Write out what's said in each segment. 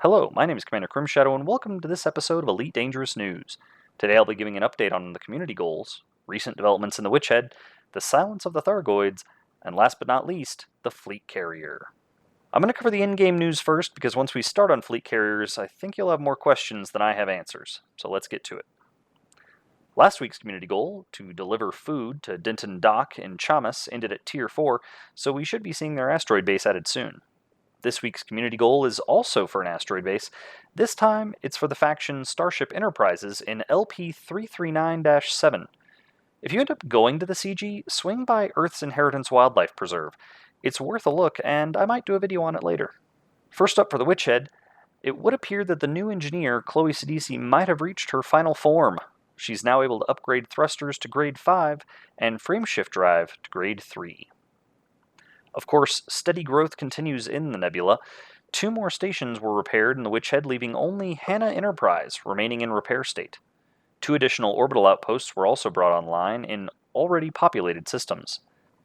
Hello, my name is Commander Crimshadow, and welcome to this episode of Elite Dangerous News. Today I'll be giving an update on the community goals, recent developments in the Witchhead, the silence of the Thargoids, and last but not least, the Fleet Carrier. I'm going to cover the in-game news first, because once we start on Fleet Carriers, I think you'll have more questions than I have answers, so let's get to it. Last week's community goal, to deliver food to Denton Dock in Chamas, ended at Tier 4, so we should be seeing their asteroid base added soon. This week's community goal is also for an asteroid base. This time, it's for the faction Starship Enterprises in LP 339-7. If you end up going to the CG, swing by Earth's Inheritance Wildlife Preserve. It's worth a look, and I might do a video on it later. First up for the Witchhead, it would appear that the new engineer, Chloe Sidisi, might have reached her final form. She's now able to upgrade thrusters to grade 5 and frameshift drive to grade 3. Of course, steady growth continues in the nebula. 2 more stations were repaired in the Witchhead, leaving only Hannah Enterprise remaining in repair state. 2 additional orbital outposts were also brought online in already populated systems.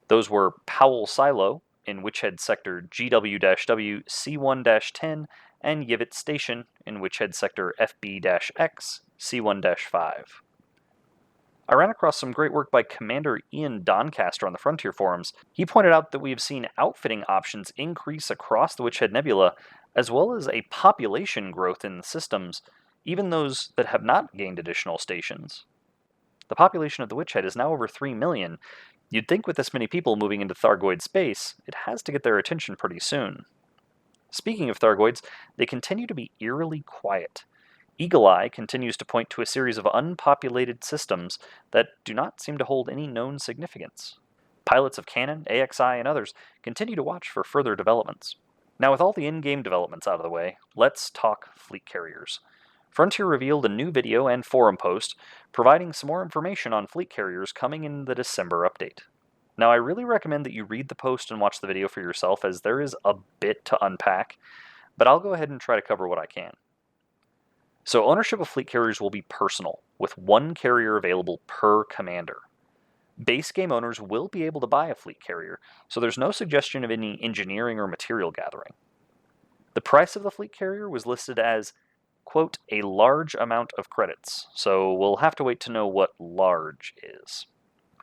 Those were Powell Silo in Witchhead Sector GW-W C1-10 and Yevitt Station in Witchhead Sector FB-X C1-5. I ran across some great work by Commander Ian Doncaster on the Frontier forums. He pointed out that we have seen outfitting options increase across the Witchhead Nebula, as well as a population growth in the systems, even those that have not gained additional stations. The population of the Witchhead is now over 3 million. You'd think with this many people moving into Thargoid space, it has to get their attention pretty soon. Speaking of Thargoids, they continue to be eerily quiet. Eagle Eye continues to point to a series of unpopulated systems that do not seem to hold any known significance. Pilots of Canon, AXI, and others continue to watch for further developments. Now, with all the in-game developments out of the way, let's talk fleet carriers. Frontier revealed a new video and forum post providing some more information on fleet carriers coming in the December update. Now, I really recommend that you read the post and watch the video for yourself, as there is a bit to unpack, but I'll go ahead and try to cover what I can. So ownership of fleet carriers will be personal, with 1 carrier available per commander. Base game owners will be able to buy a fleet carrier, so there's no suggestion of any engineering or material gathering. The price of the fleet carrier was listed as, quote, a large amount of credits, so we'll have to wait to know what large is.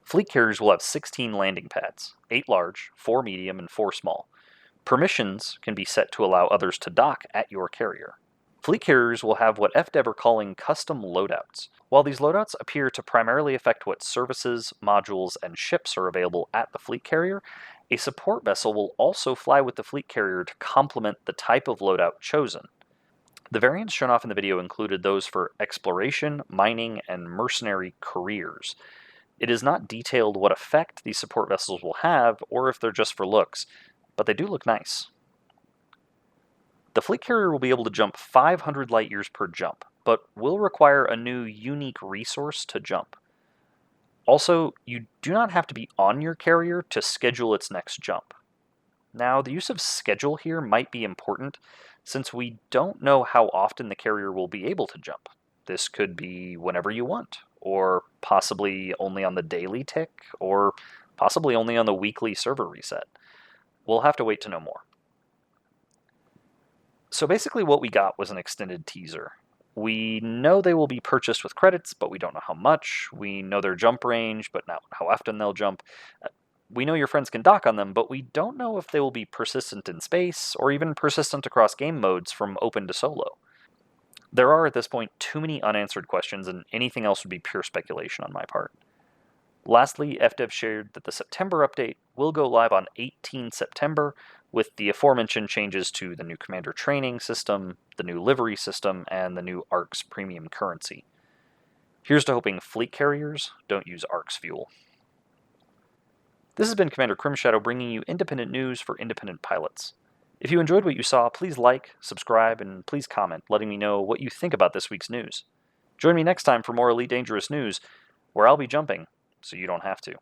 Fleet carriers will have 16 landing pads, 8 large, 4 medium, and 4 small. Permissions can be set to allow others to dock at your carrier. Fleet carriers will have what FDev are calling custom loadouts. While these loadouts appear to primarily affect what services, modules, and ships are available at the fleet carrier, a support vessel will also fly with the fleet carrier to complement the type of loadout chosen. The variants shown off in the video included those for exploration, mining, and mercenary careers. It is not detailed what effect these support vessels will have, or if they're just for looks, but they do look nice. The fleet carrier will be able to jump 500 light years per jump, but will require a new unique resource to jump. Also, you do not have to be on your carrier to schedule its next jump. Now, the use of schedule here might be important, since we don't know how often the carrier will be able to jump. This could be whenever you want, or possibly only on the daily tick, or possibly only on the weekly server reset. We'll have to wait to know more. So basically what we got was an extended teaser. We know they will be purchased with credits, but we don't know how much. We know their jump range, but not how often they'll jump. We know your friends can dock on them, but we don't know if they will be persistent in space, or even persistent across game modes from open to solo. There are at this point too many unanswered questions, and anything else would be pure speculation on my part. Lastly, FDev shared that the September update will go live on 18 September, with the aforementioned changes to the new commander training system, the new livery system, and the new ARX premium currency. Here's to hoping fleet carriers don't use ARX fuel. This has been Commander Crimshadow, bringing you independent news for independent pilots. If you enjoyed what you saw, please like, subscribe, and please comment, letting me know what you think about this week's news. Join me next time for more Elite Dangerous News, where I'll be jumping so you don't have to.